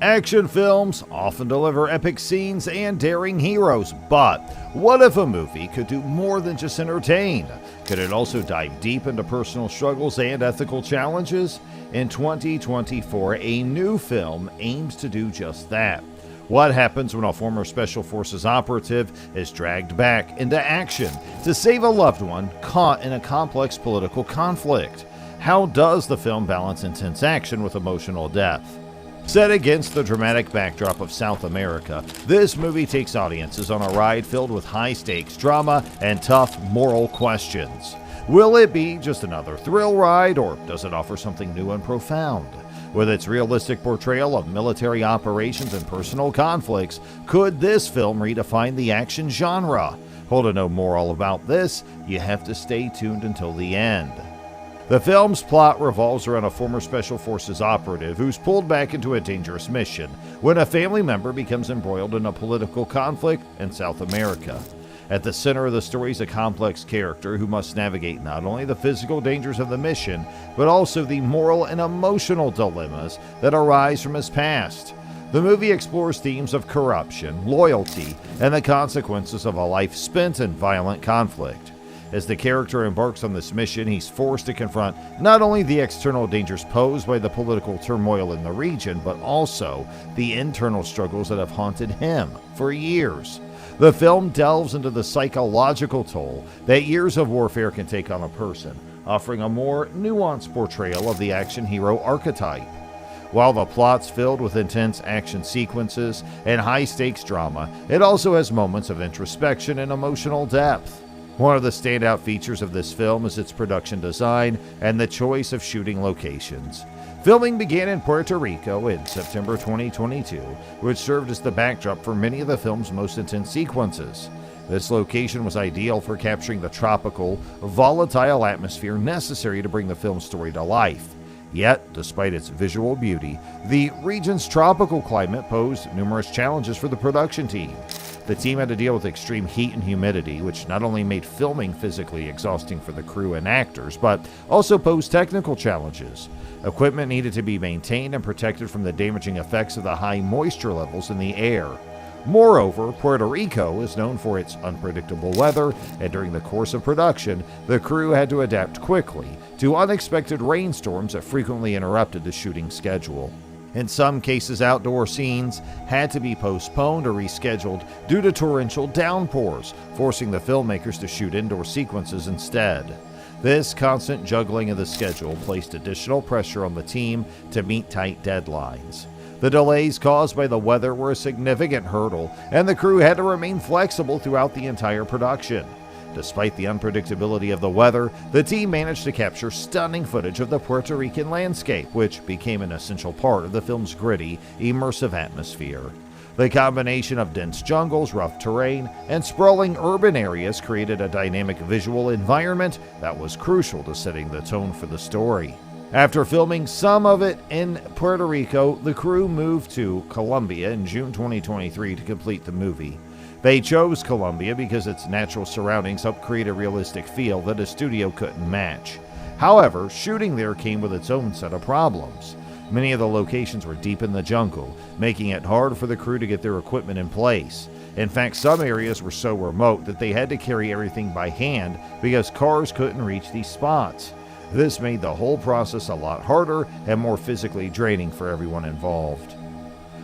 Action films often deliver epic scenes and daring heroes, but what if a movie could do more than just entertain? Could it also dive deep into personal struggles and ethical challenges? In 2024, a new film aims to do just that. What happens when a former Special Forces operative is dragged back into action to save a loved one caught in a complex political conflict? How does the film balance intense action with emotional depth? Set against the dramatic backdrop of South America, this movie takes audiences on a ride filled with high-stakes drama and tough moral questions. Will it be just another thrill ride, or does it offer something new and profound? With its realistic portrayal of military operations and personal conflicts, could this film redefine the action genre? Well, to know more all about this, you have to stay tuned until the end. The film's plot revolves around a former Special Forces operative who's pulled back into a dangerous mission when a family member becomes embroiled in a political conflict in South America. At the center of the story is a complex character who must navigate not only the physical dangers of the mission, but also the moral and emotional dilemmas that arise from his past. The movie explores themes of corruption, loyalty, and the consequences of a life spent in violent conflict. As the character embarks on this mission, he's forced to confront not only the external dangers posed by the political turmoil in the region, but also the internal struggles that have haunted him for years. The film delves into the psychological toll that years of warfare can take on a person, offering a more nuanced portrayal of the action hero archetype. While the plot's filled with intense action sequences and high-stakes drama, it also has moments of introspection and emotional depth. One of the standout features of this film is its production design and the choice of shooting locations. Filming began in Puerto Rico in September 2022, which served as the backdrop for many of the film's most intense sequences. This location was ideal for capturing the tropical, volatile atmosphere necessary to bring the film's story to life. Yet, despite its visual beauty, the region's tropical climate posed numerous challenges for the production team. The team had to deal with extreme heat and humidity, which not only made filming physically exhausting for the crew and actors, but also posed technical challenges. Equipment needed to be maintained and protected from the damaging effects of the high moisture levels in the air. Moreover, Puerto Rico is known for its unpredictable weather, and during the course of production, the crew had to adapt quickly to unexpected rainstorms that frequently interrupted the shooting schedule. In some cases, outdoor scenes had to be postponed or rescheduled due to torrential downpours, forcing the filmmakers to shoot indoor sequences instead. This constant juggling of the schedule placed additional pressure on the team to meet tight deadlines. The delays caused by the weather were a significant hurdle, and the crew had to remain flexible throughout the entire production. Despite the unpredictability of the weather, the team managed to capture stunning footage of the Puerto Rican landscape, which became an essential part of the film's gritty, immersive atmosphere. The combination of dense jungles, rough terrain, and sprawling urban areas created a dynamic visual environment that was crucial to setting the tone for the story. After filming some of it in Puerto Rico, the crew moved to Colombia in June 2023 to complete the movie. They chose Colombia because its natural surroundings helped create a realistic feel that a studio couldn't match. However, shooting there came with its own set of problems. Many of the locations were deep in the jungle, making it hard for the crew to get their equipment in place. In fact, some areas were so remote that they had to carry everything by hand because cars couldn't reach these spots. This made the whole process a lot harder and more physically draining for everyone involved.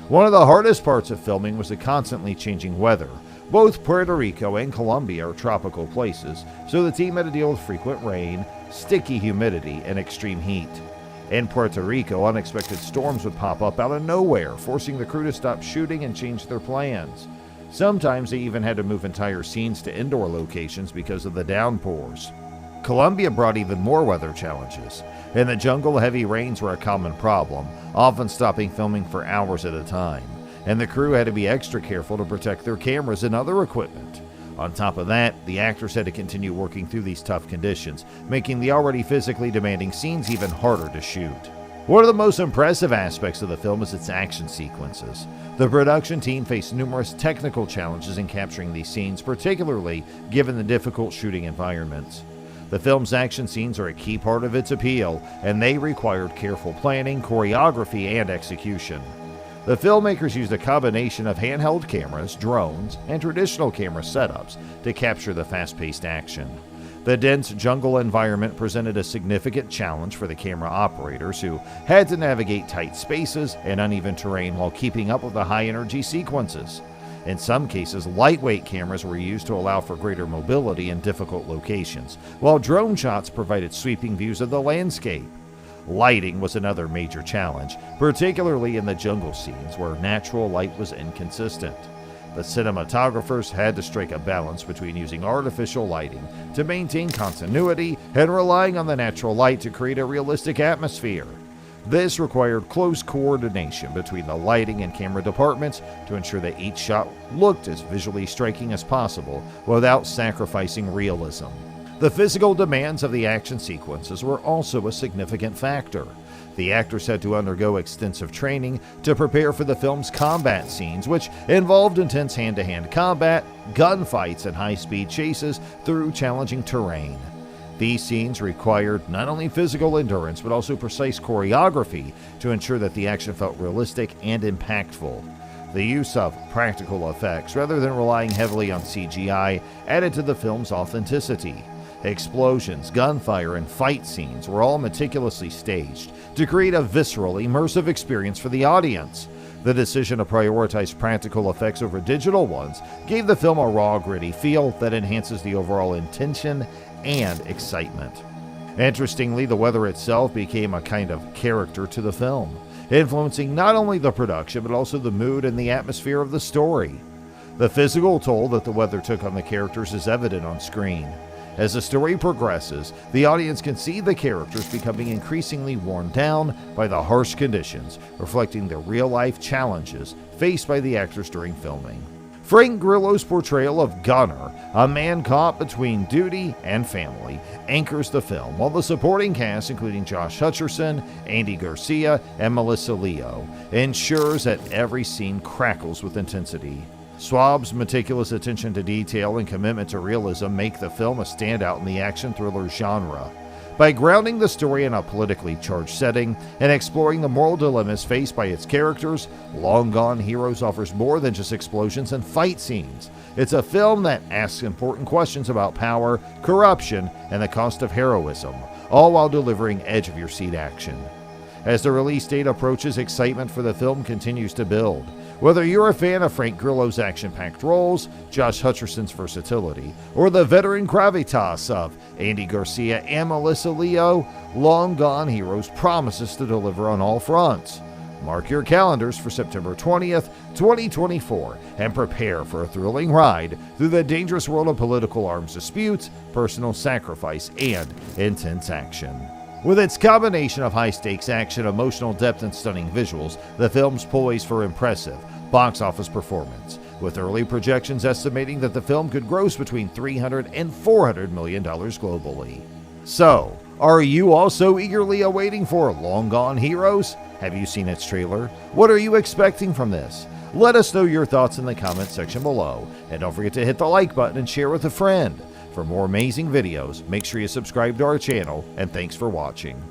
One of the hardest parts of filming was the constantly changing weather. Both Puerto Rico and Colombia are tropical places, so the team had to deal with frequent rain, sticky humidity, and extreme heat. In Puerto Rico, unexpected storms would pop up out of nowhere, forcing the crew to stop shooting and change their plans. Sometimes they even had to move entire scenes to indoor locations because of the downpours. Colombia brought even more weather challenges. In the jungle, heavy rains were a common problem, often stopping filming for hours at a time, and the crew had to be extra careful to protect their cameras and other equipment. On top of that, the actors had to continue working through these tough conditions, making the already physically demanding scenes even harder to shoot. One of the most impressive aspects of the film is its action sequences. The production team faced numerous technical challenges in capturing these scenes, particularly given the difficult shooting environments. The film's action scenes are a key part of its appeal, and they required careful planning, choreography, and execution. The filmmakers used a combination of handheld cameras, drones, and traditional camera setups to capture the fast-paced action. The dense jungle environment presented a significant challenge for the camera operators, who had to navigate tight spaces and uneven terrain while keeping up with the high-energy sequences. In some cases, lightweight cameras were used to allow for greater mobility in difficult locations, while drone shots provided sweeping views of the landscape. Lighting was another major challenge, particularly in the jungle scenes where natural light was inconsistent. The cinematographers had to strike a balance between using artificial lighting to maintain continuity and relying on the natural light to create a realistic atmosphere. This required close coordination between the lighting and camera departments to ensure that each shot looked as visually striking as possible without sacrificing realism. The physical demands of the action sequences were also a significant factor. The actors had to undergo extensive training to prepare for the film's combat scenes, which involved intense hand-to-hand combat, gunfights, and high-speed chases through challenging terrain. These scenes required not only physical endurance, but also precise choreography to ensure that the action felt realistic and impactful. The use of practical effects, rather than relying heavily on CGI, added to the film's authenticity. Explosions, gunfire, and fight scenes were all meticulously staged to create a visceral, immersive experience for the audience. The decision to prioritize practical effects over digital ones gave the film a raw, gritty feel that enhances the overall intention and excitement. Interestingly, the weather itself became a kind of character to the film, influencing not only the production but also the mood and the atmosphere of the story. The physical toll that the weather took on the characters is evident on screen. As the story progresses, the audience can see the characters becoming increasingly worn down by the harsh conditions, reflecting the real-life challenges faced by the actors during filming. Frank Grillo's portrayal of Gunner, a man caught between duty and family, anchors the film, while the supporting cast, including Josh Hutcherson, Andy Garcia, and Melissa Leo, ensures that every scene crackles with intensity. Schwab's meticulous attention to detail and commitment to realism make the film a standout in the action thriller genre. By grounding the story in a politically charged setting and exploring the moral dilemmas faced by its characters, Long Gone Heroes offers more than just explosions and fight scenes. It's a film that asks important questions about power, corruption, and the cost of heroism, all while delivering edge-of-your-seat action. As the release date approaches, excitement for the film continues to build. Whether you're a fan of Frank Grillo's action-packed roles, Josh Hutcherson's versatility, or the veteran gravitas of Andy Garcia and Melissa Leo, Long Gone Heroes promises to deliver on all fronts. Mark your calendars for September 20th, 2024, and prepare for a thrilling ride through the dangerous world of political arms disputes, personal sacrifice, and intense action. With its combination of high-stakes action, emotional depth, and stunning visuals, the film's poised for impressive box office performance, with early projections estimating that the film could gross between $300 and $400 million globally. So, are you also eagerly awaiting for Long Gone Heroes? Have you seen its trailer? What are you expecting from this? Let us know your thoughts in the comments section below, and don't forget to hit the like button and share with a friend. For more amazing videos, make sure you subscribe to our channel, and thanks for watching.